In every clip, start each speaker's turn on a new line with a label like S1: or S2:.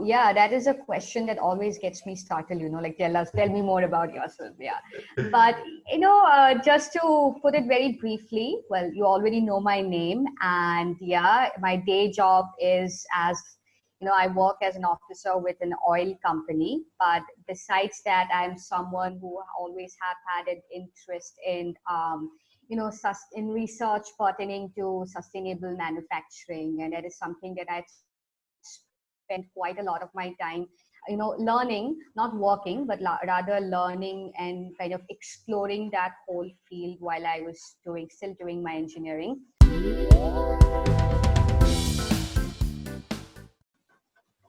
S1: Yeah, that is a question that always gets me startled, like tell me more about yourself. Yeah. But, just to put it very briefly, well, you already know my name. And yeah, my day job is I work as an officer with an oil company. But besides that, I'm someone who always have had an interest in research pertaining to sustainable manufacturing. And that is something that I've spent quite a lot of my time, learning, not working, but rather learning and kind of exploring that whole field while I was still doing my engineering.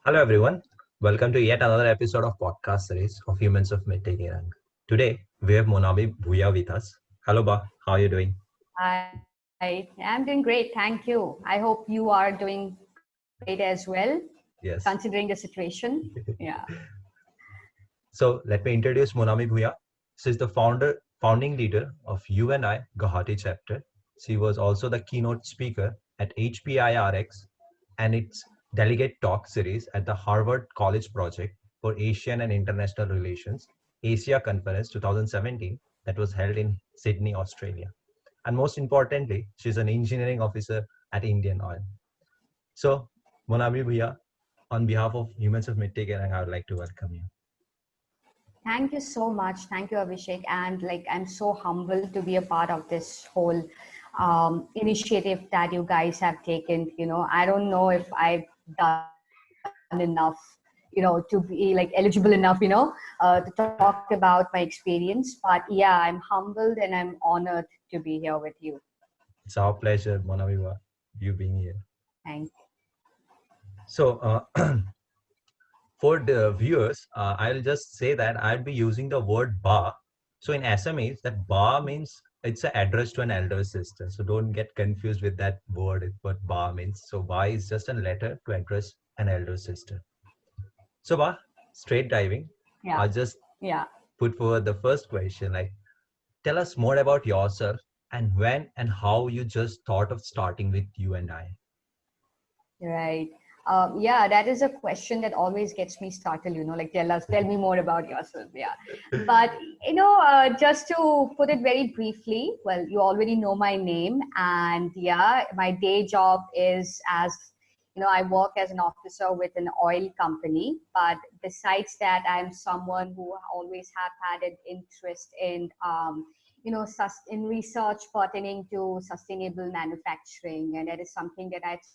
S2: Hello everyone, welcome to yet another episode of podcast series of Humans of Mitti Ke Rang. Today we have Monami Bhuyan with us. Hello Ba, how are you doing?
S1: Hi, I'm doing great, thank you. I hope you are doing great as well, considering the
S2: Yes.
S1: situation. Yeah.
S2: So let me introduce Monami Bhuyan. She is the founding leader of UNI Guwahati chapter. She was also the keynote speaker at HPIRX and its delegate talk series at the Harvard College Project for Asian and International Relations Asia Conference 2017 that was held in Sydney, Australia. And most importantly, she's an engineering officer at Indian Oil. So, Monami Bhuya, on behalf of Humans of Mitti Ke Rang, I would like to welcome you.
S1: Thank you so much. Thank you, Abhishek. And I'm so humbled to be a part of this whole initiative that you guys have taken. I don't know if I've done enough, to be eligible enough, to talk about my experience. But yeah, I'm humbled and I'm honored to be here with you.
S2: It's our pleasure, Monami Bhuya, you being here.
S1: Thank
S2: So, for the viewers, I'll just say that I'll be using the word ba. So, in Assamese, that ba means it's an address to an elder sister. So, don't get confused with that word, what ba means. So, ba is just a letter to address an elder sister. So, ba, straight diving,
S1: Yeah.
S2: I'll just
S1: Yeah.
S2: put forward the first question like, tell us more about yourself and when and how you just thought of starting with you and I.
S1: Right. Yeah, that is a question that always gets me startled, like tell me more about yourself. Yeah. But, just to put it very briefly, well, you already know my name. And yeah, my day job is I work as an officer with an oil company. But besides that, I'm someone who always have had an interest in research pertaining to sustainable manufacturing. And that is something that I've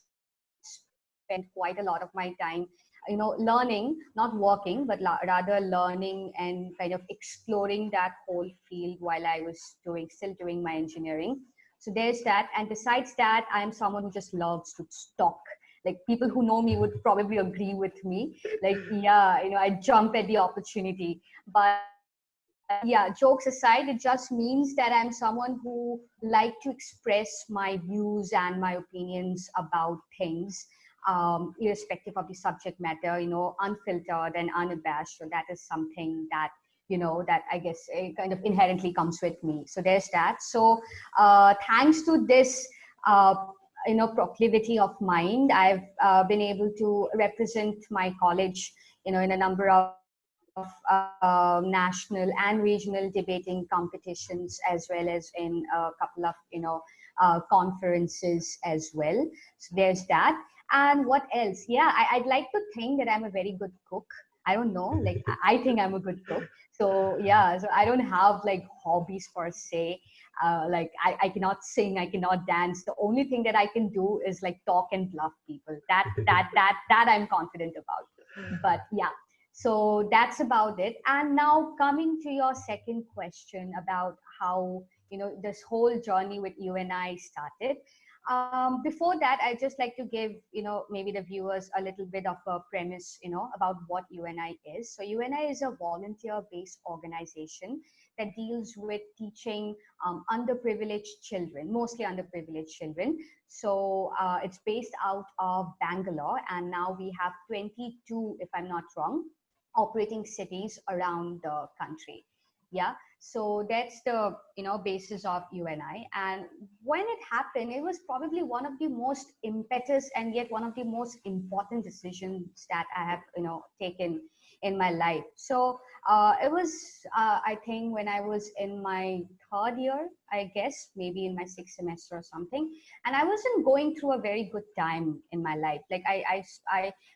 S1: spent quite a lot of my time, learning, not working, but rather learning and kind of exploring that whole field while I was still doing my engineering. So there's that. And besides that, I'm someone who just loves to talk. Like, people who know me would probably agree with me. Like, yeah, I jump at the opportunity. But yeah, jokes aside, it just means that I'm someone who like to express my views and my opinions about things, irrespective of the subject matter, unfiltered and unabashed. So that is something that that I guess kind of inherently comes with me. So there's that. So thanks to this uh, proclivity of mind, I've been able to represent my college in a number of national and regional debating competitions, as well as in a couple of conferences as well. So there's that. And what else? Yeah, I'd like to think that I'm a very good cook. I don't know, like I think I'm a good cook. So yeah, so I don't have like hobbies per se. Like I cannot sing, I cannot dance. The only thing that I can do is like talk and bluff people. That I'm confident about. But yeah, so that's about it. And now coming to your second question about how this whole journey with you and I started. Before that, I just like to give maybe the viewers a little bit of a premise about what UNI is. So UNI is a volunteer-based organization that deals with teaching underprivileged children, mostly underprivileged children. So it's based out of Bangalore, and now we have 22, if I'm not wrong, operating cities around the country. Yeah, so that's the basis of UNI. And when it happened, it was probably one of the most impetus and yet one of the most important decisions that I have taken in my life. So it was I think when I was in my third year, I guess maybe in my sixth semester or something, and I wasn't going through a very good time in my life. Like I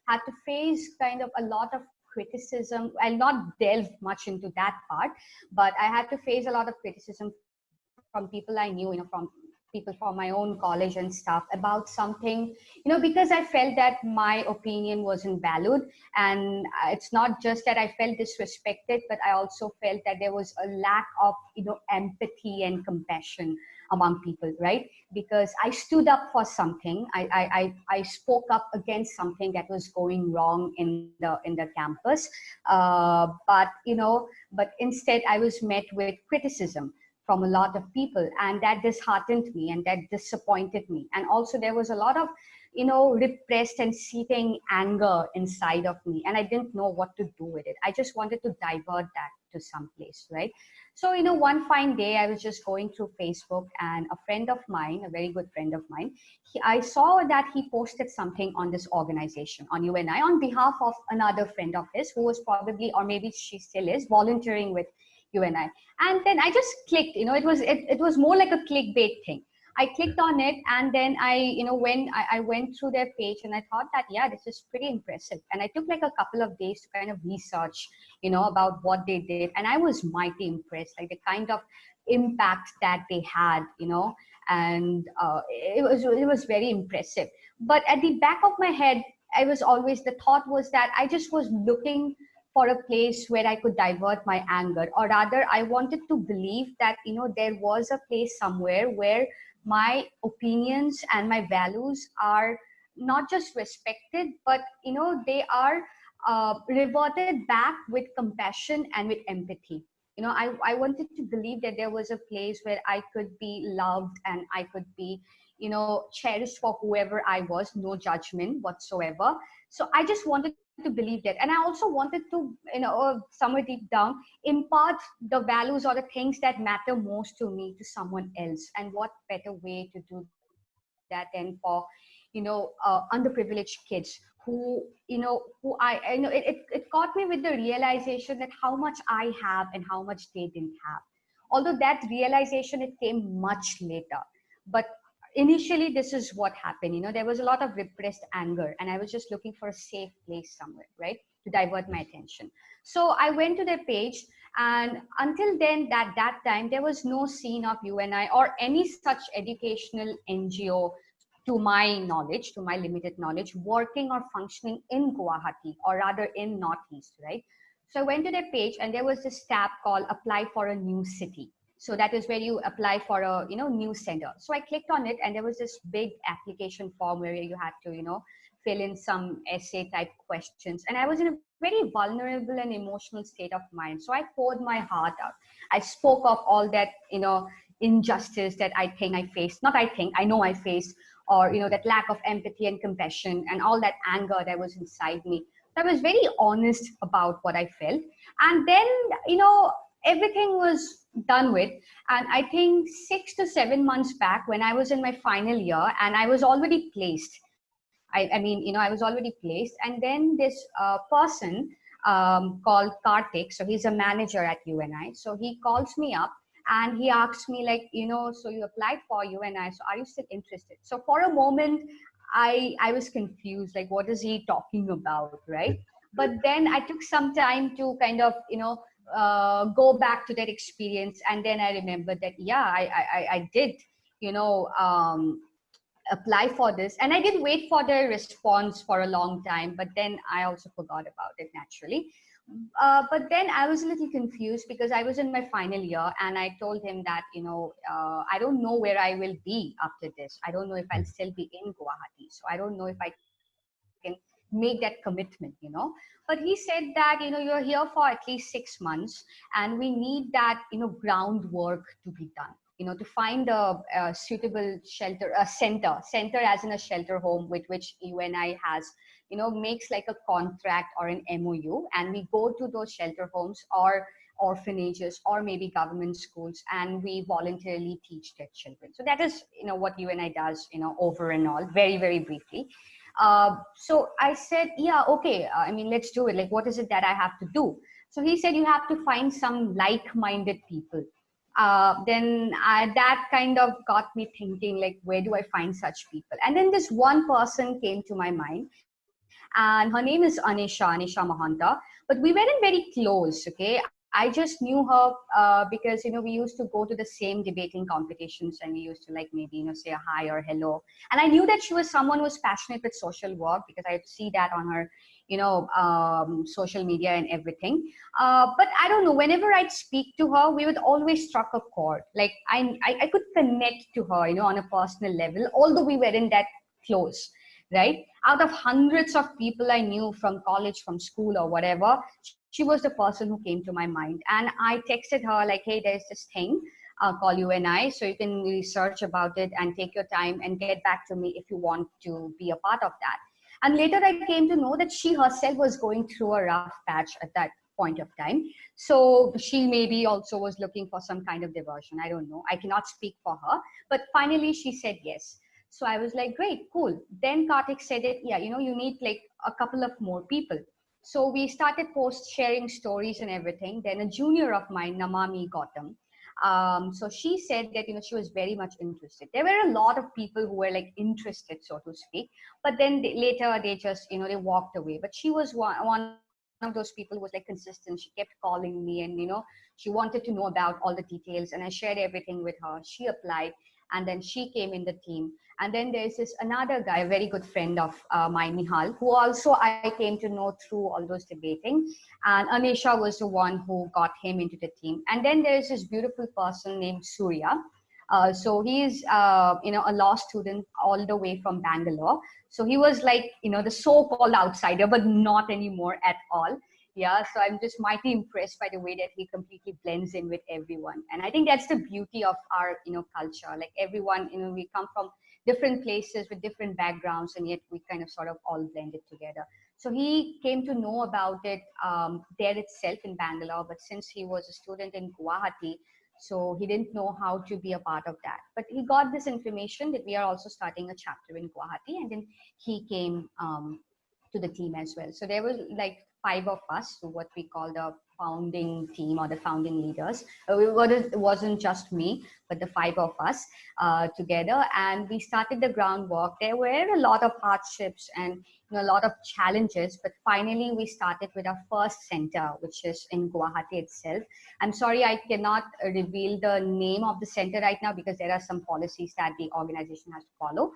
S1: had to face kind of a lot of criticism. I'll not delve much into that part, but I had to face a lot of criticism from people I knew, from people from my own college and stuff about something, because I felt that my opinion wasn't valued. And it's not just that I felt disrespected, but I also felt that there was a lack of, empathy and compassion among people, right? Because I stood up for something. I spoke up against something that was going wrong in the campus. But instead I was met with criticism from a lot of people, and that disheartened me and that disappointed me. And also there was a lot of repressed and seething anger inside of me, and I didn't know what to do with it. I just wanted to divert that to some place, right? So one fine day I was just going through Facebook, and a friend of mine, a very good friend of mine, I saw that he posted something on this organization, on UNI, on behalf of another friend of his who was probably, or maybe she still is, volunteering with UNI. And then I just clicked. It was more like a clickbait thing. I clicked on it, and then I went through their page, and I thought that, yeah, this is pretty impressive. And I took like a couple of days to kind of research, about what they did. And I was mighty impressed, like the kind of impact that they had, and it was very impressive. But at the back of my head, the thought was that I just was looking for a place where I could divert my anger, or rather, I wanted to believe that there was a place somewhere where my opinions and my values are not just respected, but they are reverted back with compassion and with empathy. I wanted to believe that there was a place where I could be loved and I could be cherished for whoever I was, no judgment whatsoever. So I just wanted to believe that. And I also wanted to, somewhere deep down, impart the values or the things that matter most to me to someone else. And what better way to do that than for, underprivileged kids it caught me with the realization that how much I have and how much they didn't have. Although that realization, it came much later. But initially, this is what happened. There was a lot of repressed anger, and I was just looking for a safe place somewhere, right, to divert my attention. So I went to their page, and until then, that time, there was no scene of UNI or any such educational NGO, to my knowledge, to my limited knowledge, working or functioning in Guwahati, or rather in Northeast, right? So I went to their page, and there was this tab called Apply for a New City. So that is where you apply for a new center. So I clicked on it, and there was this big application form where you had to fill in some essay type questions. And I was in a very vulnerable and emotional state of mind. So I poured my heart out. I spoke of all that injustice that I think I faced. Not I think, I know I faced, or that lack of empathy and compassion and all that anger that was inside me. So I was very honest about what I felt. And then everything was done with. And I think 6 to 7 months back, when I was in my final year and I was already placed, I was already placed. And then this person called Karthik, so he's a manager at UNI. So he calls me up, and he asks me, like, so you applied for UNI, so are you still interested? So for a moment, I was confused, like, what is he talking about, right? But then I took some time to kind of go back to that experience, and then I remembered that, yeah, I did you know apply for this, and I did wait for their response for a long time, but then I also forgot about it, naturally. But then I was a little confused because I was in my final year, and I told him that I don't know where I will be after this. I don't know if I'll still be in Guwahati, so I don't know if I can make that commitment. But he said that you're here for at least 6 months, and we need that groundwork to be done, to find a suitable shelter, a center as in a shelter home, with which UNI has, makes like a contract or an MOU, and we go to those shelter homes, orphanages or maybe government schools, and we voluntarily teach their children. So that is, what UNI does, over and all, very, very briefly. So I said, yeah, okay. I mean, let's do it. Like, what is it that I have to do? So he said, you have to find some like-minded people. That kind of got me thinking, like, where do I find such people? And then this one person came to my mind, and her name is Anisha Mahanta. But we weren't very close. Okay, I just knew her because we used to go to the same debating competitions, and we used to, like, maybe say a hi or hello. And I knew that she was someone who was passionate with social work because I see that on her social media and everything. But I don't know, whenever I'd speak to her, we would always struck a chord. Like, I could connect to her, on a personal level, although we weren't that close, right? Out of hundreds of people I knew from college, from school or whatever, she was the person who came to my mind. And I texted her like, hey, there's this thing called UNI, so you can research about it and take your time and get back to me if you want to be a part of that. And later I came to know that she herself was going through a rough patch at that point of time. So she maybe also was looking for some kind of diversion. I don't know. I cannot speak for her. But finally she said yes. So I was like, great, cool. Then Karthik said it, yeah, you need like a couple of more people. So we started sharing stories and everything. Then a junior of mine, Namami Gautam, so she said that she was very much interested. There were a lot of people who were like interested, so to speak, but then later they just they walked away. But she was one of those people who was like consistent. She kept calling me, and she wanted to know about all the details, and I shared everything with her. She applied, and then she came in the team. And then there's this another guy, a very good friend of mine, Nihal, who also I came to know through all those debating. And Anisha was the one who got him into the team. And then there's this beautiful person named Surya. So he's, a law student all the way from Bangalore. So he was like, the so-called outsider, but not anymore at all. Yeah, so I'm just mighty impressed by the way that he completely blends in with everyone. And I think that's the beauty of our, culture. Like everyone, we come from different places with different backgrounds, and yet we kind of sort of all blended together. So he came to know about it there itself in Bangalore, but since he was a student in Guwahati, so he didn't know how to be a part of that. But he got this information that we are also starting a chapter in Guwahati, and then he came to the team as well. So there was like 5 of us, so what we call the founding team or the founding leaders. It wasn't just me, but the 5 of us together, and we started the groundwork. There were a lot of hardships and a lot of challenges, but finally we started with our first center, which is in Guwahati itself. I'm sorry, I cannot reveal the name of the center right now because there are some policies that the organization has to follow.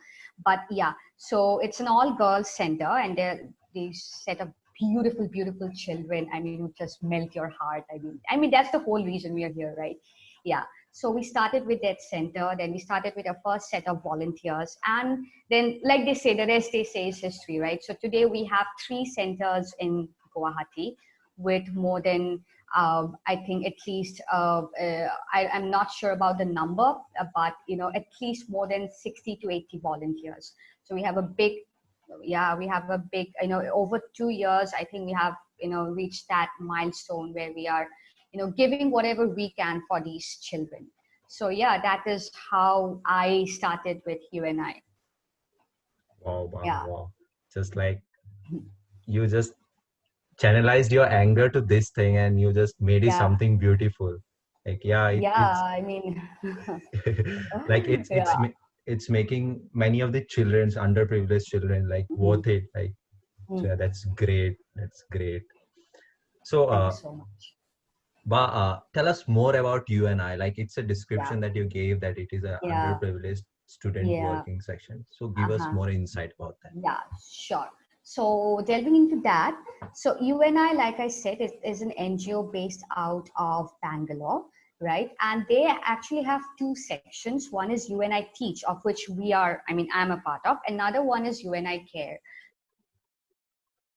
S1: But yeah, so it's an all-girls center, and they set up beautiful, beautiful children. I mean, you just melt your heart. I mean, that's the whole reason we are here, right? Yeah. So we started with that center. Then we started with our first set of volunteers. And then, like they say, the rest they say is history, right? So today we have 3 centers in Guwahati with more than, I think at least, I'm not sure about the number, but, at least more than 60 to 80 volunteers. So we have a big, we have a big, over 2 years, I think we have, reached that milestone where we are, giving whatever we can for these children. So yeah, that is how I started with UNI.
S2: Wow, wow,
S1: Yeah.
S2: wow. Just like you just channelized your anger to this thing and you just made it
S1: Yeah.
S2: something beautiful. Like, yeah,
S1: Yeah.
S2: it's
S1: I mean,
S2: like
S1: yeah.
S2: it's making many of the children's underprivileged children like
S1: Mhm.
S2: worth it. Like, so
S1: Mm.
S2: yeah, that's great. That's great. So,
S1: Thanks so much.
S2: tell us more about you and I. Like, it's a
S1: Yeah.
S2: description that you gave that it is a
S1: Yeah.
S2: underprivileged student
S1: Yeah.
S2: working section. So, give us
S1: Uh-huh.
S2: more insight about that.
S1: Yeah, sure. So delving into that, so UNI, like I said, is an NGO based out of Bangalore, right? And they actually have 2 sections. One is UNI Teach, of which I'm a part of. Another one is UNI Care.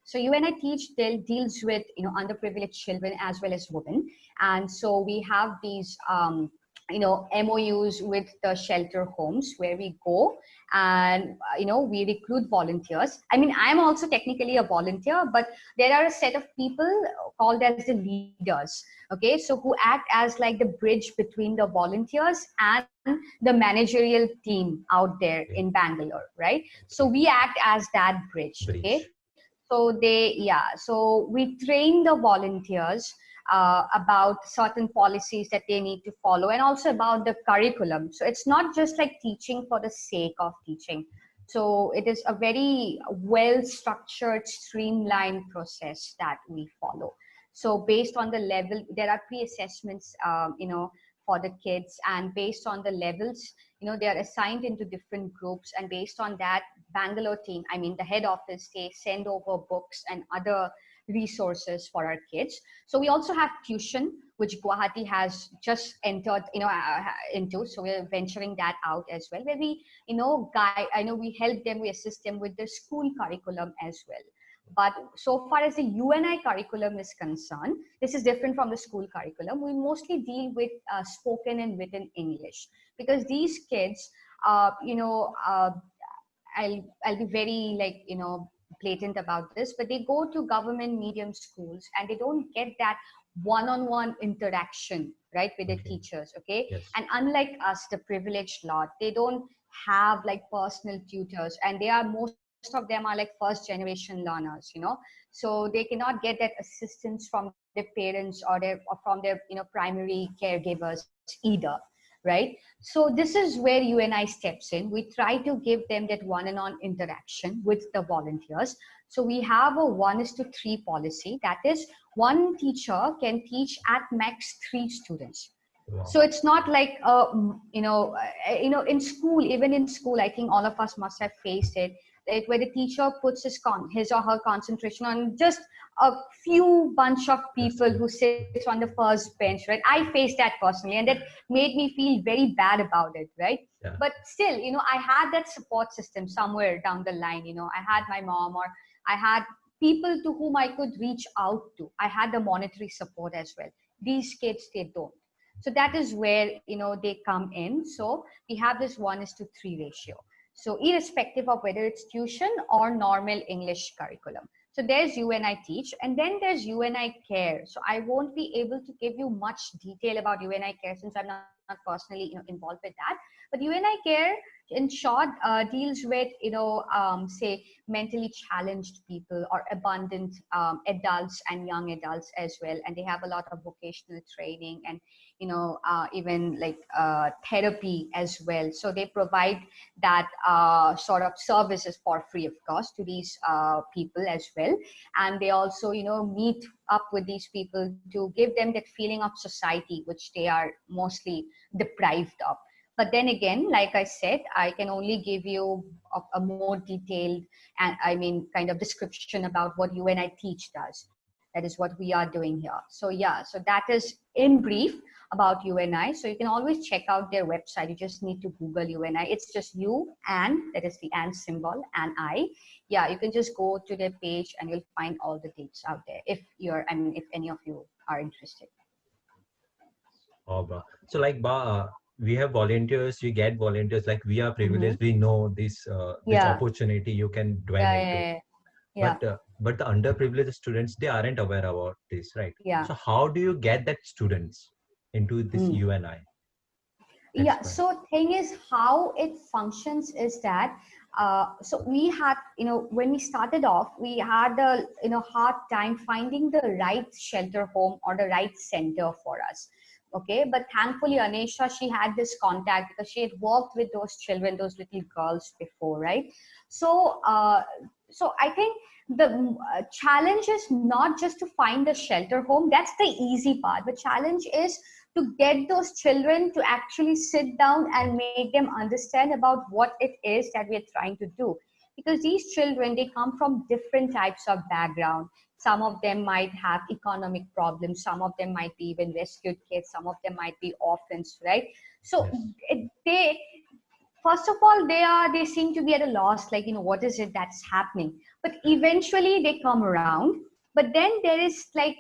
S1: So UNI Teach deals with underprivileged children as well as women, and so we have these MOUs with the shelter homes where we go and we recruit volunteers. I mean, I'm also technically a volunteer, but there are a set of people called as the leaders, okay, so who act as like the bridge between the volunteers and the managerial team out there in Bangalore, right? So we act as that bridge, okay. So we train the volunteers about certain policies that they need to follow, and also about the curriculum. So it's not just like teaching for the sake of teaching. So it is a very well structured, streamlined process that we follow. So based on the level, there are pre-assessments, for the kids, and based on the levels, they are assigned into different groups, and based on that, Bangalore team, I mean the head office, they send over books and other resources for our kids. So we also have tuition, which Guwahati has just entered, into. So we're venturing that out as well, where we, guide. I know we help them, we assist them with the school curriculum as well. But so far as the UNI curriculum is concerned, this is different from the school curriculum. We mostly deal with spoken and written English, because these kids, I'll be very blatant about this, but they go to government medium schools and they don't get that one-on-one interaction, right, with the teachers, okay?
S2: Yes.
S1: And unlike us, the privileged lot, they don't have like personal tutors, and most of them are like first generation learners, so they cannot get that assistance from their parents or from their primary caregivers either, right? So this is where UNI steps in. We try to give them that one-on-one interaction with the volunteers. So we have a 1:3 policy. That is, one teacher can teach at max 3 students.
S2: Wow.
S1: So it's not like in school, even in school, I think all of us must have faced it, where the teacher puts his or her concentration on just a few bunch of people who sits on the first bench, right? I faced that personally, and that made me feel very bad about it, right?
S2: Yeah.
S1: But still, I had that support system somewhere down the line. I had my mom, or I had people to whom I could reach out to. I had the monetary support as well. These kids, they don't. So that is where they come in. So we have this 1:3 ratio. So irrespective of whether it's tuition or normal English curriculum. So there's UNI Teach, and then there's UNI Care. So I won't be able to give you much detail about UNI Care since I'm not personally involved with that. But UNI Care, in short, deals with say mentally challenged people or abundant adults and young adults as well, and they have a lot of vocational training and even like therapy as well. So they provide that sort of services for free of cost to these people as well, and they also meet up with these people to give them that feeling of society which they are mostly deprived of. But then again, like I said, I can only give you a more detailed and kind of description about what UNI Teach does. That is what we are doing here. So yeah, so that is in brief about UNI. So you can always check out their website. You just need to Google UNI. It's just U and, that is the and symbol, and I. Yeah, you can just go to their page and you'll find all the dates out there if if any of you are interested.
S2: Oh, ba. So like we have volunteers, we get volunteers, like we are privileged, we know this opportunity you can dwell into.
S1: Yeah.
S2: But the underprivileged students, they aren't aware about this, right?
S1: Yeah.
S2: So how do you get that students into this UNI?
S1: Yeah, so thing is, how it functions is that so we had when we started off, we had a hard time finding the right shelter home or the right center for us. Okay, but thankfully Anisha, she had this contact because she had worked with those children, those little girls before, right? So so I think the challenge is not just to find a shelter home. That's the easy part. The challenge is to get those children to actually sit down and make them understand about what it is that we're trying to do. Because these children, they come from different types of background. Some of them might have economic problems. Some of them might be even rescued kids. Some of them might be orphans, right? So first of all, they seem to be at a loss, like, what is it that's happening? But eventually they come around. But then there is like,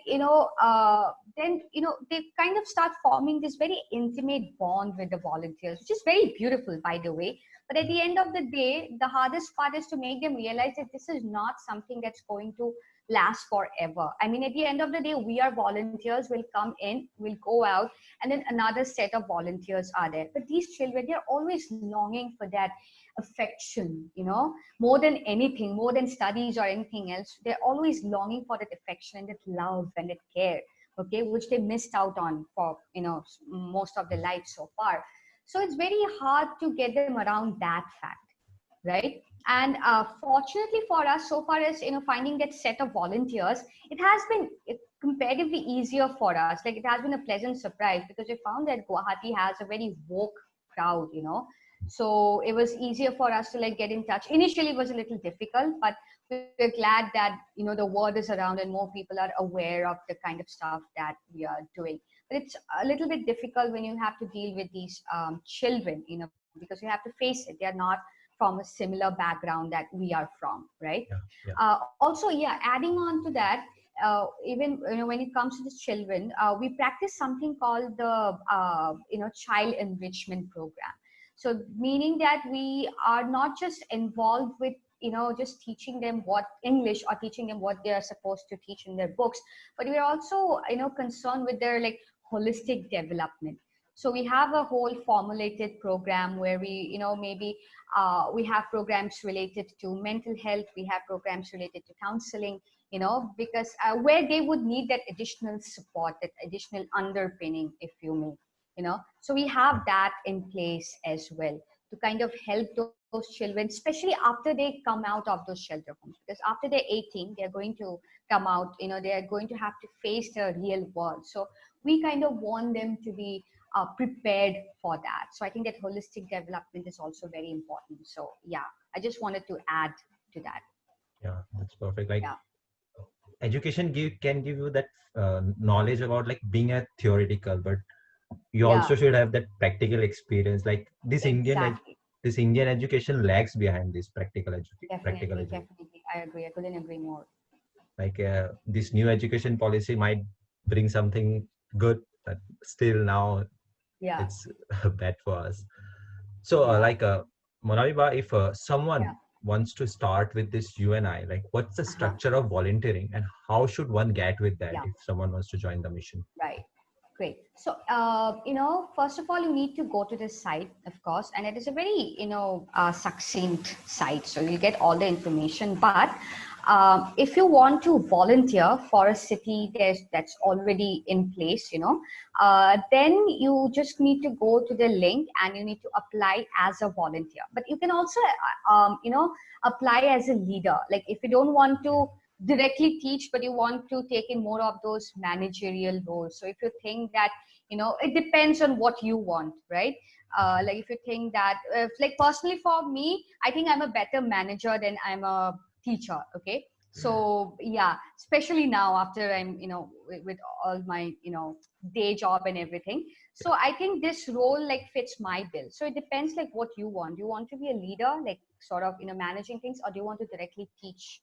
S1: then, they kind of start forming this very intimate bond with the volunteers, which is very beautiful, by the way. But at the end of the day, the hardest part is to make them realize that this is not something that's going to last forever. I mean, at the end of the day, we are volunteers, will come in, will go out, and then another set of volunteers are there. But these children, they're always longing for that affection, more than anything, more than studies or anything else. They're always longing for that affection and that love and that care, okay, which they missed out on for, most of their life so far. So it's very hard to get them around that fact, right? And fortunately for us, so far as, finding that set of volunteers, it has been comparatively easier for us. Like, it has been a pleasant surprise, because we found that Guwahati has a very woke crowd, so it was easier for us to like get in touch. Initially it was a little difficult, but we're glad that, the word is around and more people are aware of the kind of stuff that we are doing. But it's a little bit difficult when you have to deal with these children, because you have to face it. They're not from a similar background that we are from, right? Also, adding on to that, even when it comes to the children, we practice something called the child enrichment program. So meaning that we are not just involved with just teaching them what English or teaching them what they are supposed to teach in their books, but we're also concerned with their like holistic development. So we have a whole formulated program where we maybe we have programs related to mental health, we have programs related to counseling, because where they would need that additional support, that additional underpinning, if you may, so we have that in place as well to kind of help those children, especially after they come out of those shelter homes, because after they're 18, they're going to come out, they are going to have to face the real world. So we kind of want them to be prepared for that. So I think that holistic development is also very important. So yeah, I just wanted to add to that.
S2: Yeah, that's perfect. Like, education can give you that knowledge about like being a theoretical, but you also should have that practical experience. Like this Indian education lags behind this practical education.
S1: Definitely, I agree. I couldn't agree more.
S2: Like this new education policy might bring something good, but still now it's bad for us. So Monami Ba, if someone wants to start with this UNI, like what's the structure of volunteering and how should one get with that if someone wants to join the mission?
S1: Right. Great. So, first of all, you need to go to this site, of course, and it is a very, succinct site. So you'll get all the information. But if you want to volunteer for a city that's already in place, then you just need to go to the link and you need to apply as a volunteer. But you can also, apply as a leader. Like if you don't want to directly teach, but you want to take in more of those managerial roles. So if you think that, it depends on what you want, right? Like if you think that, like personally for me, I think I'm a better manager than I'm a teacher. Okay. So yeah, especially now after I'm, with all my, day job and everything. So I think this role like fits my bill. So it depends like what you want. Do you want to be a leader, like sort of, managing things, or do you want to directly teach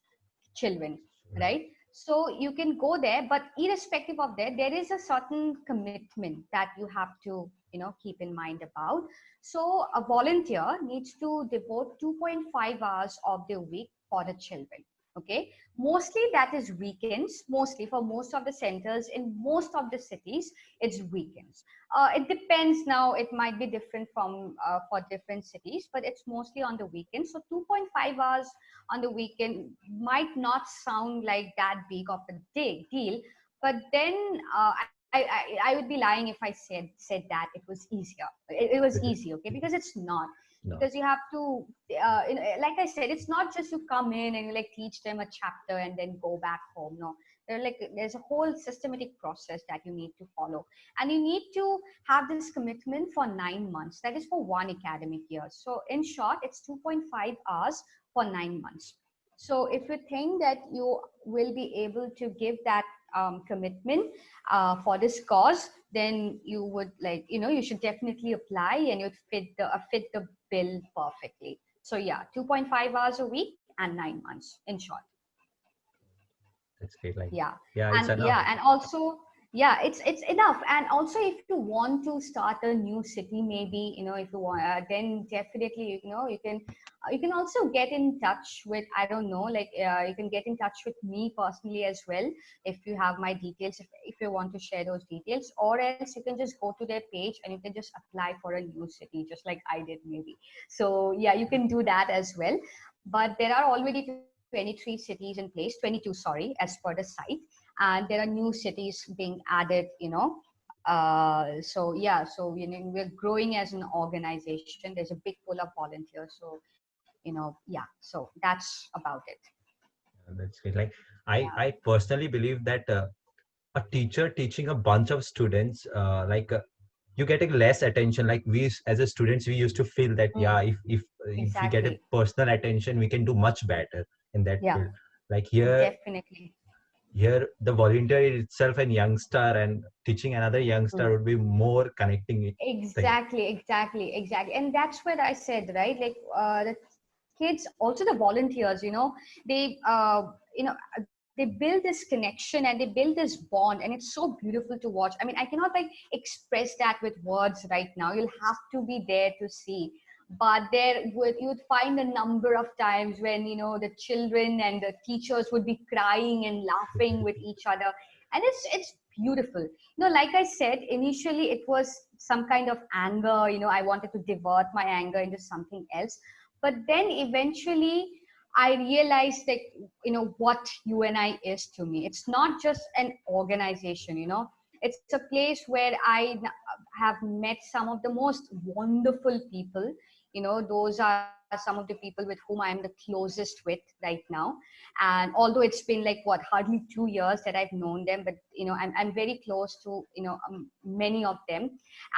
S1: children, right? So you can go there, but irrespective of that, there is a certain commitment that you have to, keep in mind about. So a volunteer needs to devote 2.5 hours of their week for the children. Okay, mostly that is weekends. Mostly for most of the centers in most of the cities, it's weekends. It depends now. It might be different from for different cities, but it's mostly on the weekends. So 2.5 hours on the weekend might not sound like that big of a deal, but then I would be lying if I said that it was easier. It was easy, okay, because it's not. No. Because you have to, like I said, it's not just you come in and you like teach them a chapter and then go back home. No, there's a whole systematic process that you need to follow, and you need to have this commitment for 9 months. That is for one academic year. So in short, it's 2.5 hours for 9 months. So if you think that you will be able to give that commitment for this cause, then you would you should definitely apply and you'd fit the bill perfectly. So yeah, 2.5 hours a week and 9 months in short.
S2: That's great. Like
S1: yeah,
S2: it's enough.
S1: And also yeah, it's enough. And also, if you want to start a new city, maybe, if you want, then definitely, you can also get in touch with, I don't know, like, you can get in touch with me personally as well, if you have my details, if you want to share those details, or else you can just go to their page and you can just apply for a new city, just like I did, maybe. So yeah, you can do that as well. But there are already 23 cities in place, 22, sorry, as per the site. And there are new cities being added, so yeah, so we're growing as an organization. There's a big pool of volunteers, so yeah, so that's about it.
S2: That's great. Like
S1: Yeah.
S2: I personally believe that a teacher teaching a bunch of students, you getting less attention. Like as a students, we used to feel that
S1: Mm,
S2: yeah, if we get a
S1: exactly.
S2: personal attention, we can do much better in that
S1: Yeah,
S2: field. Like
S1: definitely.
S2: here the volunteer itself and youngster and teaching another youngster
S1: Mm.
S2: would be more connecting thing.
S1: Exactly. And that's what I said, right? Like, the kids, also the volunteers, they, they build this connection and they build this bond, and it's so beautiful to watch. I mean, I cannot like express that with words right now. You'll have to be there to see. But you'd find a number of times when, the children and the teachers would be crying and laughing with each other. And it's beautiful. Like I said, initially it was some kind of anger. I wanted to divert my anger into something else. But then eventually I realized, like, what UNI is to me. It's not just an organization, it's a place where have met some of the most wonderful people. Those are some of the people with whom I'm the closest with right now. And although it's been like, what, hardly 2 years that I've known them, but I'm very close to many of them.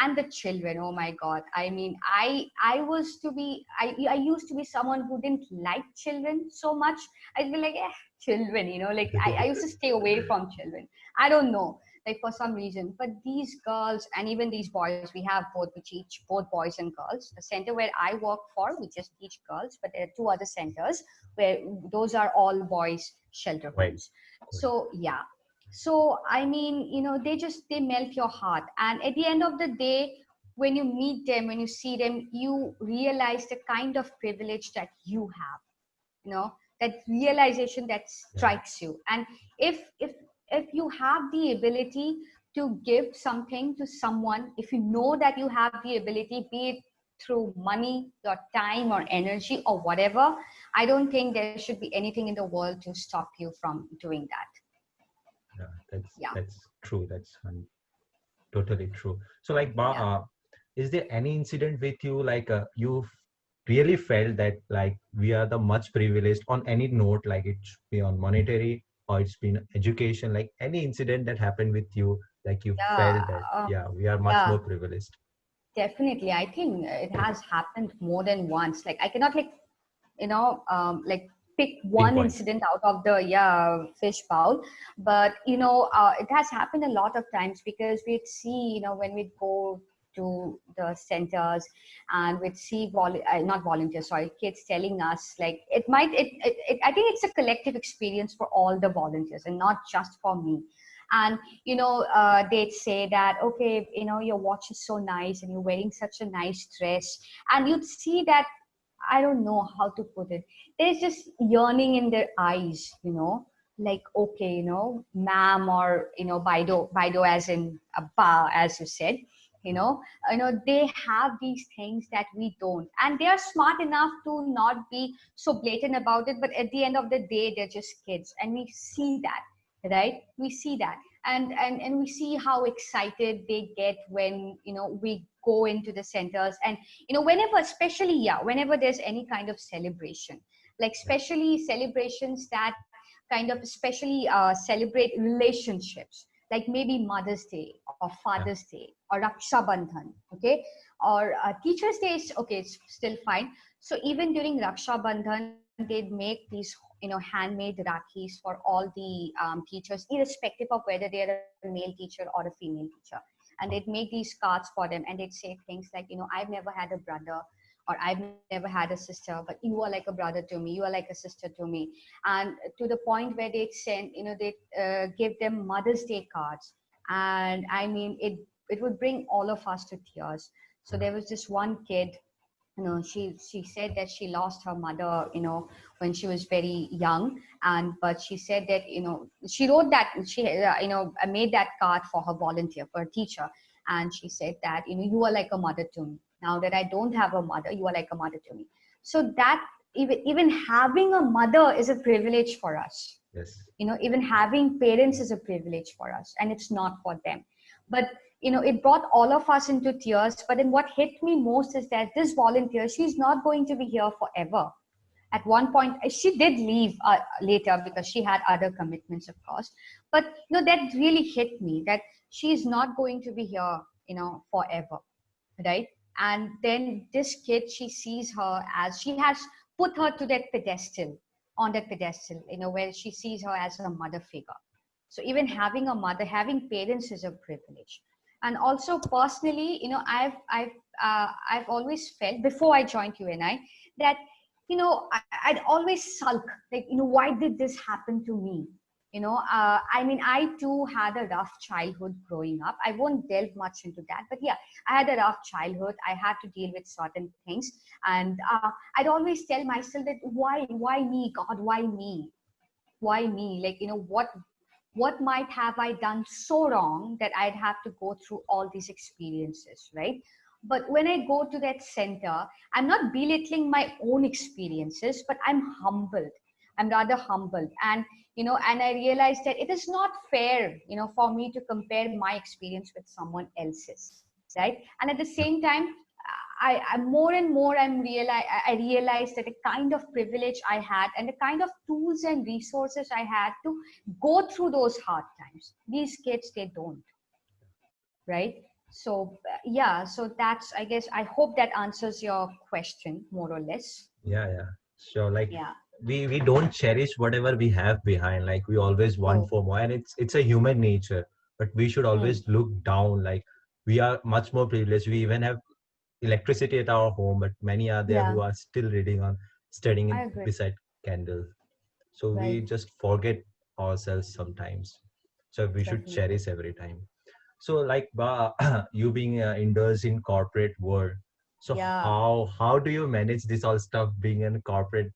S1: And the children, oh my god, I mean, I used to be someone who didn't like children so much. I'd be like, children, like, I used to stay away from children. I don't know, like, for some reason. But these girls and even these boys, we have both, we teach both boys and girls. The center where I work for, we just teach girls, but there are two other centers where those are all boys shelter
S2: Right.
S1: homes. So yeah, so I mean, they melt your heart. And at the end of the day, when you meet them, when you see them, you realize the kind of privilege that you have, that realization that
S2: Yeah.
S1: strikes you. And if you have the ability to give something to someone, if you know that you have the ability, be it through money, your time, or energy, or whatever, I don't think there should be anything in the world to stop you from doing that.
S2: Yeah,
S1: Yeah.
S2: that's true. Totally true. So, like,
S1: Yeah.
S2: is there any incident with you, like, you really felt that, like, we are the much privileged on any note, like it's been on monetary or it's been education, like any incident that happened with you, like you
S1: Yeah.
S2: felt that,
S1: uh,
S2: yeah, we are much
S1: yeah,
S2: more privileged.
S1: definitely. I think it has happened more than once. Like, I cannot, like, like, pick one
S2: Pinpoint.
S1: incident out of the, yeah, fish bowl. But it has happened a lot of times, because we'd see, when we go to the centers, and we'd see not volunteers, sorry, kids telling us, like, I think it's a collective experience for all the volunteers and not just for me. And they'd say that, okay, your watch is so nice and you're wearing such a nice dress. And you'd see that, I don't know how to put it. There's just yearning in their eyes, like, okay, ma'am, or Baido, as in a ba, as you said, they have these things that we don't, and they are smart enough to not be so blatant about it. But at the end of the day, they're just kids, and we see that, right? We see that, and we see how excited they get when we go into the centers. And whenever, especially, yeah, whenever there's any kind of celebration, like,
S2: Yeah,
S1: especially celebrations that kind of especially celebrate relationships, like maybe Mother's Day or
S2: yeah,
S1: Father's Day or Raksha Bandhan, okay, or Teachers Day is okay, it's still fine. So even during Raksha Bandhan, they'd make these handmade rakhis for all the teachers, irrespective of whether they're a male teacher or a female teacher. And they'd make these cards for them, and they'd say things like, I've never had a brother, or I've never had a sister, but you are like a brother to me, you are like a sister to me. And to the point where they'd send, they give them Mother's Day cards. and I mean it would bring all of us to tears. So
S2: Yeah.
S1: there was this one kid, she said that she lost her mother, when she was very young. And but she said that, she wrote that, she made that card for her volunteer, for a teacher. And she said that, you are like a mother to me. Now that I don't have a mother, you are like a mother to me. So that, even having a mother is a privilege for us.
S2: Yes.
S1: Even having parents is a privilege for us, and it's not for them. But it brought all of us into tears. But then what hit me most is that this volunteer, she's not going to be here forever. At one point, she did leave later because she had other commitments, of course. But that really hit me, that she's not going to be here forever, right? And then this kid, she sees her as, she has put her to that pedestal, on that pedestal, where she sees her as a mother figure. So even having a mother, having parents is a privilege. And also personally, I've always felt, before I joined UNI, that I'd always sulk, like, why did this happen to me? I mean, I too had a rough childhood growing up. I won't delve much into that, but yeah, I had a rough childhood. I had to deal with certain things. And I'd always tell myself that, why me, God, why me? Why me? Like, what might have I done so wrong that I'd have to go through all these experiences, right? But when I go to that center, I'm not belittling my own experiences, but I'm humbled. I'm rather humbled. And I realized that it is not fair, for me to compare my experience with someone else's, right? And at the same time, I more and more I realized that the kind of privilege I had and the kind of tools and resources I had to go through those hard times. These kids, they don't, right? So yeah, so that's, I guess, I hope that answers your question more or less.
S2: Yeah. Sure. Like
S1: Yeah.
S2: we don't cherish whatever we have behind. Like we always want
S1: Oh.
S2: for more, and it's a human nature. But we should
S1: Hmm.
S2: always look down. Like we are much more privileged. We even have electricity at our home, but many are there
S1: Yeah,
S2: who are still studying
S1: I agree.
S2: beside candles. So we
S1: Right.
S2: just forget ourselves sometimes. So we should
S1: Definitely.
S2: cherish every time. So like you being indoors in corporate world, so
S1: Yeah.
S2: how do you manage this all stuff being a corporate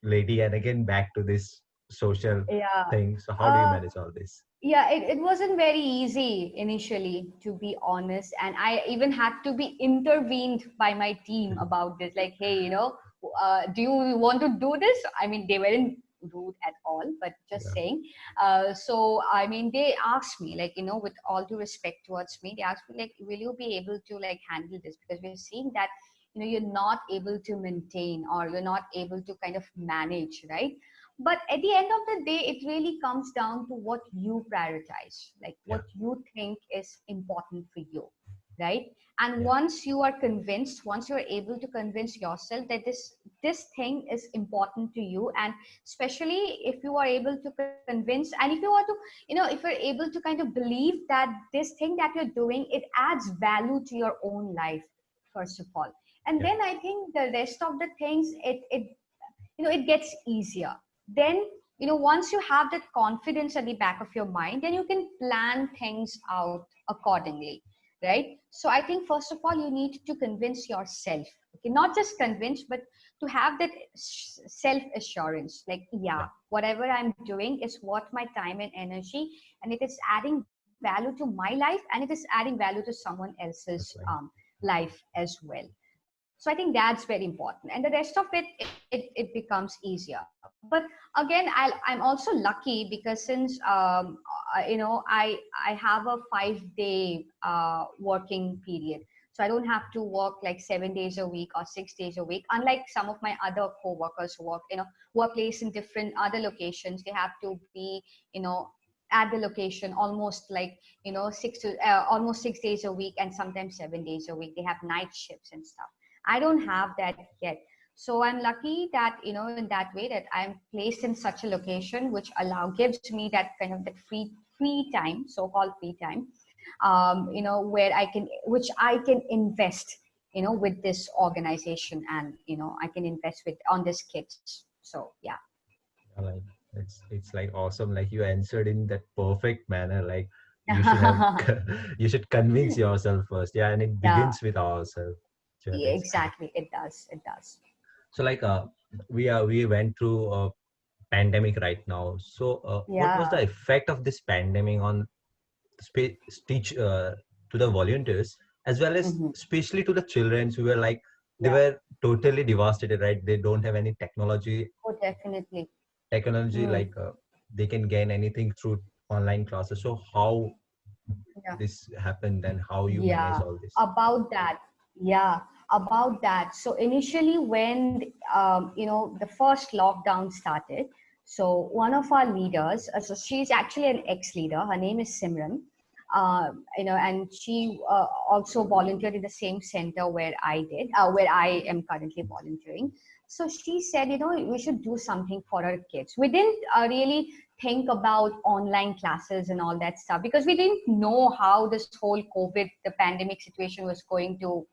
S2: lady, and again back to this social
S1: Yeah.
S2: thing? So how do you
S1: Uh,
S2: manage all this?
S1: yeah, it wasn't very easy initially, to be honest. And I even had to be intervened by my team about this. Like, hey, do you want to do this? I mean, they weren't rude at all, but just
S2: Yeah,
S1: saying. So, I mean, they asked me, like, with all due respect towards me, they asked me, like, will you be able to, like, handle this? Because we're seeing that, you're not able to maintain, or you're not able to kind of manage, right? But at the end of the day, it really comes down to what you prioritize, like
S2: yeah,
S1: what you think is important for you, right? And
S2: yeah,
S1: once you're able to convince yourself that this thing is important to you, and especially if you are able to convince, and if you are to, if you're able to kind of believe that this thing that you're doing, it adds value to your own life, first of all. And
S2: yeah,
S1: then I think the rest of the things, it gets easier. Then, once you have that confidence at the back of your mind, then you can plan things out accordingly, right? So I think first of all, you need to convince yourself, okay, not just convince, but to have that self assurance, like, yeah,
S2: yeah.
S1: whatever I'm doing is worth my time and energy, and it is adding value to my life, and it is adding value to someone else's
S2: That's right.
S1: life as well. So I think that's very important, and the rest of it becomes easier. But again, I'm also lucky because since I have a 5 day working period, so I don't have to work like 7 days a week or 6 days a week. Unlike some of my other co-workers who work, workplace in different other locations, they have to be, at the location almost like, almost 6 days a week, and sometimes 7 days a week. They have night shifts and stuff. I don't have that yet. So I'm lucky that, in that way, that I'm placed in such a location which gives me that kind of that free time, so-called free time, where which I can invest, with this organization, and, I can invest on these kids. So yeah.
S2: Like it's like awesome. Like you answered in that perfect manner. Like you should have you should convince yourself first. Yeah, and it
S1: Yeah,
S2: begins with ourselves. Yeah,
S1: yeah,
S2: that's
S1: exactly. It does. It does.
S2: so like we went through a pandemic right now. So what was the
S1: Yeah.
S2: effect of this pandemic on teach to the volunteers, as well as
S1: Hmm.
S2: especially to the children who were like, they
S1: Yeah.
S2: were totally devastated, right? They don't have any
S1: Oh, definitely.
S2: technology
S1: Hmm.
S2: like they can gain anything through online classes. So how
S1: Yeah.
S2: this happened and how you manage
S1: Yeah.
S2: all this?
S1: About that. Yeah. About that. So initially, when the first lockdown started, so one of our leaders, so she's actually an ex-leader. Her name is Simran. And she also volunteered in the same center where I am currently volunteering. So she said, we should do something for our kids. We didn't really think about online classes and all that stuff because we didn't know how this whole COVID, the pandemic situation was going to,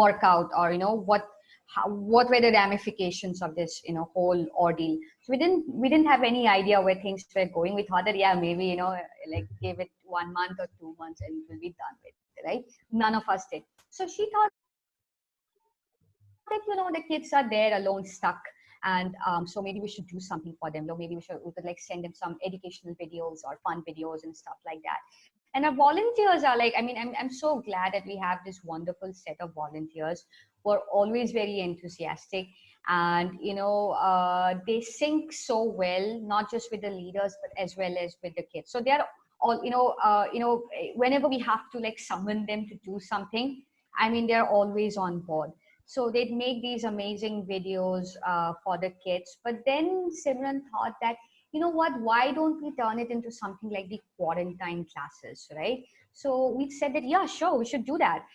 S1: work out, or what were the ramifications of this, whole ordeal. So we didn't have any idea where things were going. We thought that, yeah, maybe, like give it 1 month or 2 months and it will be done with, right? None of us did. So she thought that, the kids are there alone, stuck. And so maybe we should do something for them. Or maybe we could like send them some educational videos or fun videos and stuff like that. And our volunteers are like, I'm so glad that we have this wonderful set of volunteers who are always very enthusiastic. And they sync so well, not just with the leaders but as well as with the kids. So they are all, whenever we have to like summon them to do something, they're always on board. So they'd make these amazing videos for the kids. But then Simran thought that, you know what, why don't we turn it into something like the quarantine classes, right? So we said that, yeah, sure, we should do that.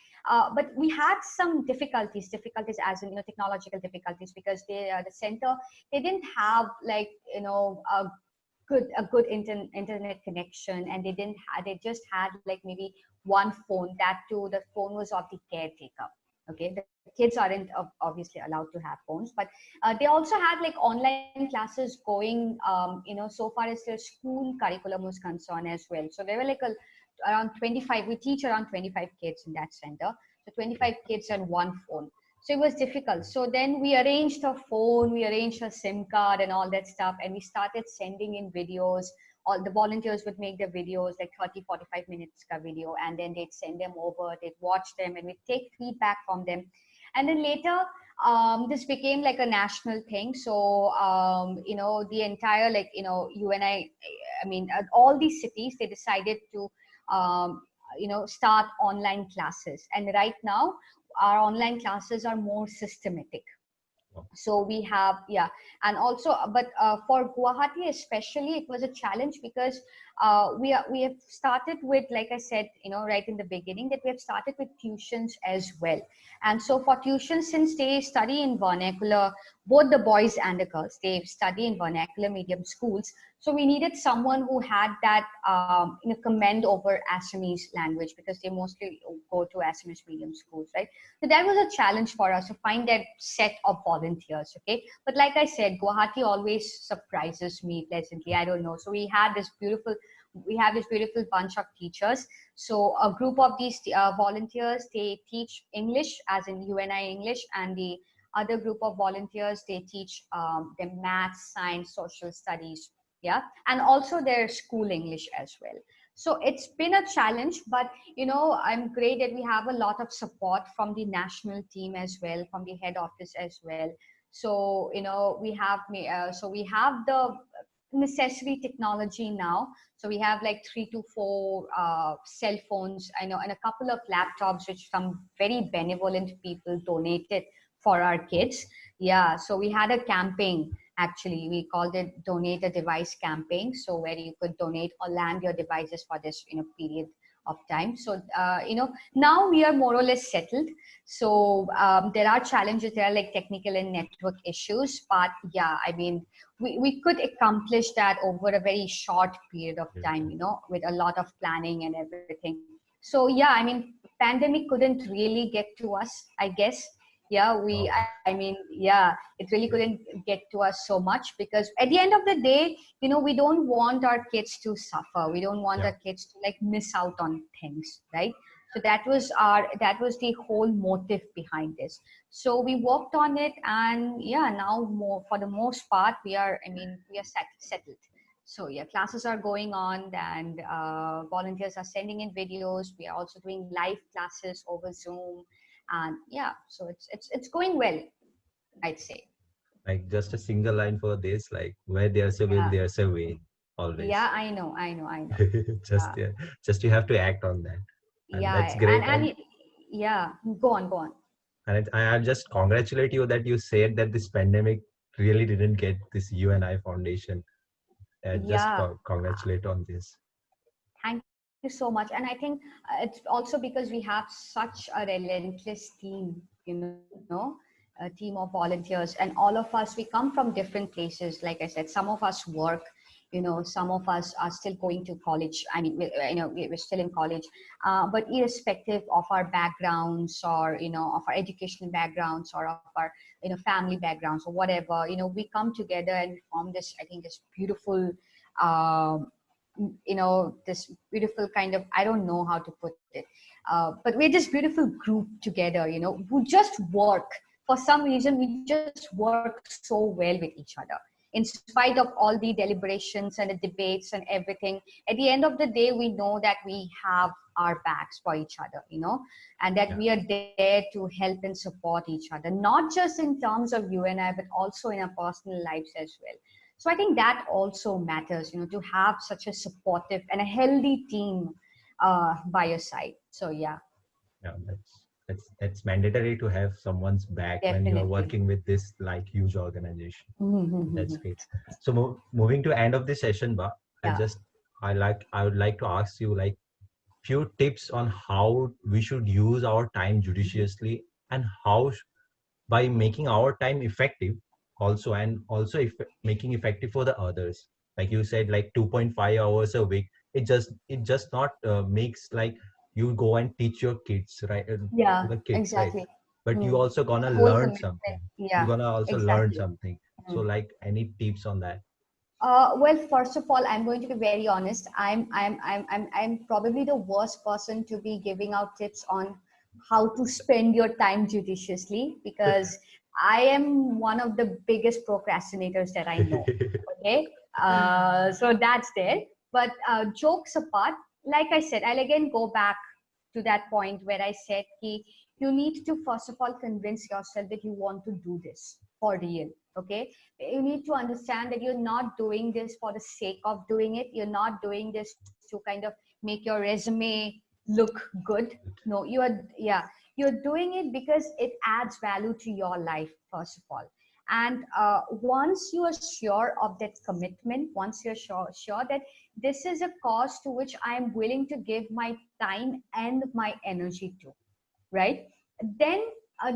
S1: But we had some difficulties as in, technological difficulties, because the center, they didn't have like, a good internet connection, and they just had like maybe one phone. That too, the phone was of the caretaker. Okay, the kids aren't obviously allowed to have phones, but they also had like online classes going, so far as their school curriculum was concerned as well. So there were like around 25, we teach around 25 kids in that center. So 25 kids and one phone. So it was difficult. So then we arranged a phone, we arranged a SIM card and all that stuff, and we started sending in videos. All the volunteers would make the videos like 30, 45 minutes ka video, and then they'd send them over, they'd watch them, and we'd take feedback from them. And then later, this became like a national thing. So, the entire, like, all these cities, they decided to, start online classes. And right now, our online classes are more systematic. So we have, yeah. And also, but for Guwahati especially, it was a challenge because we have started with, like I said, right in the beginning, that we have started with tuitions as well. And so for tuitions, since they study in vernacular, both the boys and the girls, they study in vernacular medium schools. So we needed someone who had that command over Assamese language, because they mostly go to Assamese medium schools, right? So that was a challenge for us to find that set of volunteers. Okay, but like I said, Guwahati always surprises me pleasantly. I don't know. So we have this beautiful bunch of teachers. So a group of these volunteers, they teach English, as in UNI English, and the other group of volunteers, they teach them maths, science, social studies, yeah, and also their school English as well. So it's been a challenge, but I'm great that we have a lot of support from the national team as well, from the head office as well. So we have the necessary technology now. So we have like 3 to 4 cell phones, I know, and a couple of laptops which some very benevolent people donated for our kids. Yeah, so we had a campaign. Actually, we called it Donate a Device campaign. So where you could donate or land your devices for this period of time. So now we are more or less settled. So there are challenges, there are like technical and network issues, but yeah, we could accomplish that over a very short period of time, with a lot of planning and everything. So yeah, pandemic couldn't really get to us, I guess. Yeah,
S2: Oh,
S1: I mean, yeah, it really couldn't get to us so much, because at the end of the day, we don't want our kids to suffer. We don't want
S2: yeah.
S1: our kids to like miss out on things, right? So that was the whole motive behind this. So we worked on it, and yeah, now more for the most part, we are settled. So yeah, classes are going on, and volunteers are sending in videos. We are also doing live classes over Zoom, and yeah, so it's going well, I'd say.
S2: Like just a single line for this, like where there's a will,
S1: Yeah,
S2: there's a way, always.
S1: yeah, I know.
S2: Just
S1: Yeah,
S2: yeah, just you have to act on that, and that's
S1: yeah,
S2: great.
S1: yeah, go on.
S2: I just congratulate you that you said that this pandemic really didn't get this UNI Foundation. Just
S1: Yeah,
S2: congratulate on this.
S1: thank you so much. And I think it's also because we have such a relentless team, a team of volunteers, and all of us, we come from different places. Like I said, some of us work, some of us are still going to college. I mean, we're still in college. But irrespective of our backgrounds, or, of our educational backgrounds, or of our, family backgrounds, or whatever, we come together and form this, I think, this beautiful, um, this beautiful kind of, I don't know how to put it, but we're this beautiful group together, who just work. For some reason, we just work so well with each other, in spite of all the deliberations and the debates and everything. At the end of the day, we know that we have our backs for each other, and that
S2: Yeah,
S1: we are there to help and support each other, not just in terms of you and I, but also in our personal lives as well. So I think that also matters, to have such a supportive and a healthy team by your side. So yeah,
S2: yeah, that's mandatory to have someone's back when you are
S1: definitely.
S2: working with this like huge organization. That's
S1: Mm-hmm.
S2: great. So moving to end of the session, Ba, I
S1: Yeah.
S2: just I would like to ask you like few tips on how we should use our time judiciously, and how by making our time effective also, and also if making effective for the others. Like you said, like 2.5 hours a week, it just not makes like you go and teach your kids, right, to
S1: Yeah,
S2: the kids, right?
S1: exactly.
S2: But you
S1: Mm.
S2: also
S1: It's
S2: gonna
S1: a whole
S2: learn
S1: commitment.
S2: something. You're
S1: Yeah,
S2: gonna also learn
S1: exactly.
S2: something. So
S1: Mm.
S2: like any tips on that?
S1: Well, first of all, I'm going to be very honest. I'm probably the worst person to be giving out tips on how to spend your time judiciously, because I am one of the biggest procrastinators that I know. Okay, so that's there. But jokes apart, like I said, I'll again go back to that point where I said, ki, you need to first of all convince yourself that you want to do this for real. Okay, you need to understand that you're not doing this for the sake of doing it. You're not doing this to kind of make your resume look good. No, you're doing it because it adds value to your life, first of all. And once you are sure of that commitment, once you're sure that this is a cause to which I am willing to give my time and my energy to, right? Then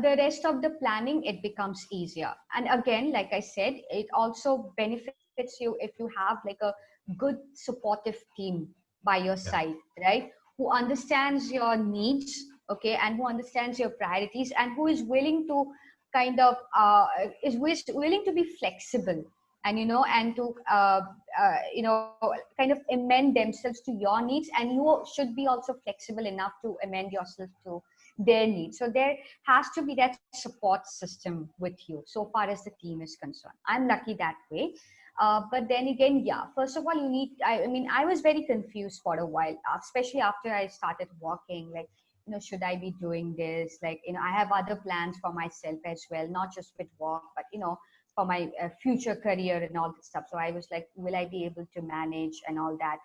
S1: the rest of the planning, it becomes easier. And again, like I said, it also benefits you if you have like a good supportive team by your
S2: Yeah,
S1: side, right? Who understands your needs, okay, and who understands your priorities, and who is willing to kind of willing to be flexible, and and to kind of amend themselves to your needs, and you should be also flexible enough to amend yourself to their needs. So there has to be that support system with you so far as the team is concerned. I'm lucky that way. But then again, yeah, first of all, I mean, I was very confused for a while, especially after I started working. Like, should I be doing this? Like, I have other plans for myself as well, not just with work, but, for my future career and all that stuff. So I was like, will I be able to manage and all that?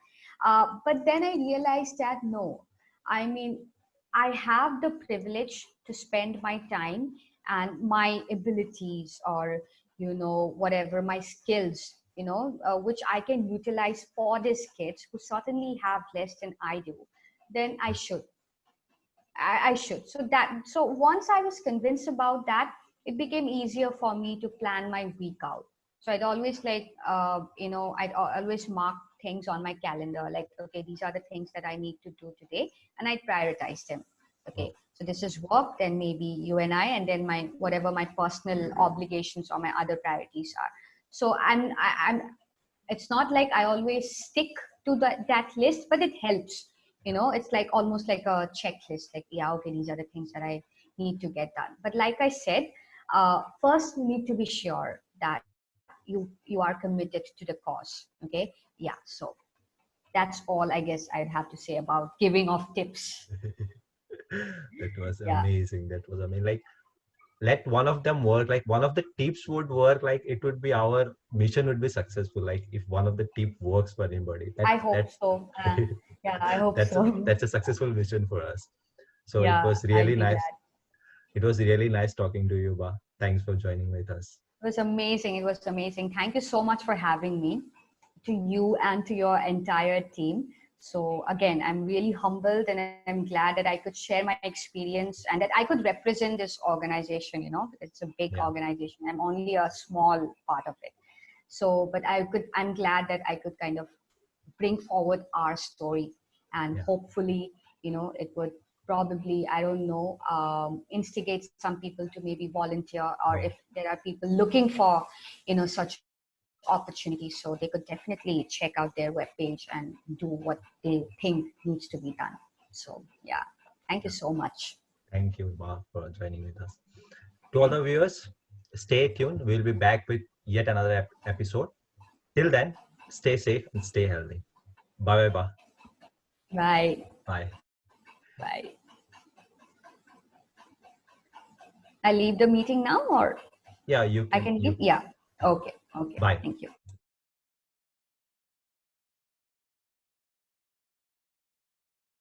S1: But then I realized that no, I mean, I have the privilege to spend my time and my abilities, or, whatever my skills, which I can utilize for these kids who certainly have less than I do, then I should. I should. So once I was convinced about that, it became easier for me to plan my week out. So I'd always like, I'd always mark things on my calendar, like, okay, these are the things that I need to do today, and I prioritize them. Okay, so this is work, then maybe you and I, and then my whatever my personal obligations or my other priorities are. So I'm it's not like I always stick to that list, but it helps. It's like almost like a checklist. Like, yeah, okay, these are the things that I need to get done. But like I said, first you need to be sure that you are committed to the cause. Okay, yeah. So that's all I guess I'd have to say about giving off tips.
S2: That was
S1: Yeah,
S2: amazing. That was amazing. Like, let one of them work. Like, one of the tips would work. Like, it would be our mission would be successful. Like, if one of the tip works for anybody,
S1: I hope
S2: that
S1: so. Yeah, I hope
S2: that's
S1: so.
S2: that's a successful mission for us. So it
S1: Yeah,
S2: was
S1: I'll
S2: really
S1: be
S2: nice.
S1: glad.
S2: It was really nice talking to you, Ba. Thanks for joining with us.
S1: It was amazing. It was amazing. Thank you so much for having me, to you and to your entire team. So again, I'm really humbled and I'm glad that I could share my experience and that I could represent this organization. It's a big
S2: Yeah,
S1: organization. I'm only a small part of it. So, but I'm glad that I could kind of bring forward our story, and
S2: yeah,
S1: hopefully it would probably, I don't know, instigate some people to maybe volunteer, or if
S2: wow.
S1: there are people looking for such opportunities, so they could definitely check out their webpage and do what they think needs to be done. So yeah, thank you
S2: Yeah.
S1: so much.
S2: Thank you, Ba, for joining with us. To all the viewers, stay tuned. We'll be back with yet another episode. Till then, stay safe and stay healthy. Bye bye, Ba.
S1: Bye.
S2: Bye.
S1: Bye. I leave the meeting now, or
S2: Yeah, you
S1: I
S2: can.
S1: can leave?
S2: You.
S1: Yeah.
S2: Yeah.
S1: Okay. Okay.
S2: Bye.
S1: Thank you.